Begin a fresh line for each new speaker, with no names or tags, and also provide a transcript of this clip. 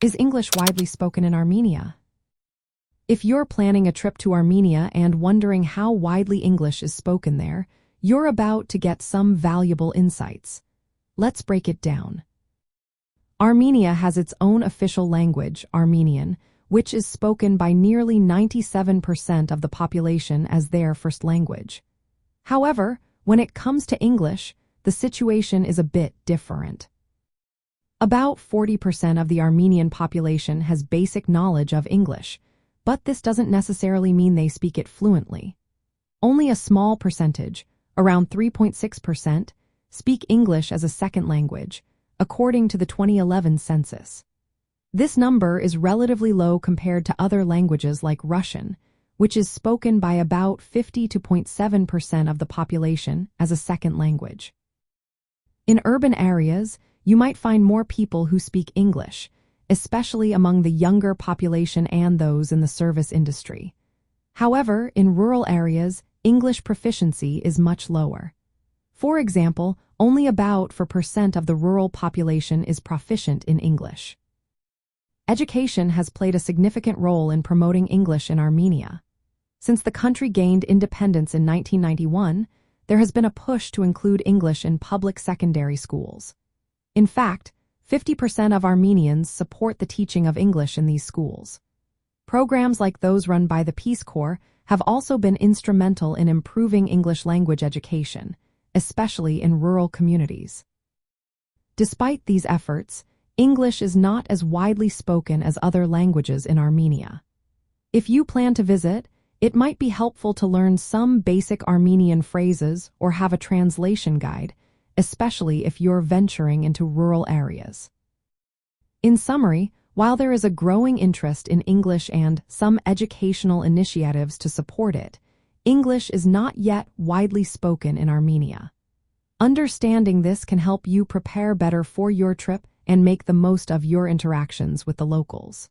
Is English widely spoken in Armenia? If you're planning a trip to Armenia and wondering how widely English is spoken there, you're about to get some valuable insights. Let's break it down. Armenia has its own official language, Armenian, which is spoken by nearly 97% of the population as their first language. However, when it comes to English, the situation is a bit different. About 40% of the Armenian population has basic knowledge of English, but this doesn't necessarily mean they speak it fluently. Only a small percentage, around 3.6%, speak English as a second language, according to the 2011 census. This number is relatively low compared to other languages like Russian, which is spoken by about 52.7% of the population as a second language. In urban areas, you might find more people who speak English, especially among the younger population and those in the service industry. However, in rural areas, English proficiency is much lower. For example, only about 4% of the rural population is proficient in English. Education has played a significant role in promoting English in Armenia. Since the country gained independence in 1991, there has been a push to include English in public secondary schools. In fact, 50% of Armenians support the teaching of English in these schools. Programs like those run by the Peace Corps have also been instrumental in improving English language education, especially in rural communities. Despite these efforts, English is not as widely spoken as other languages in Armenia. If you plan to visit, it might be helpful to learn some basic Armenian phrases or have a translation guide, especially if you're venturing into rural areas. In summary, while there is a growing interest in English and some educational initiatives to support it, English is not yet widely spoken in Armenia. Understanding this can help you prepare better for your trip and make the most of your interactions with the locals.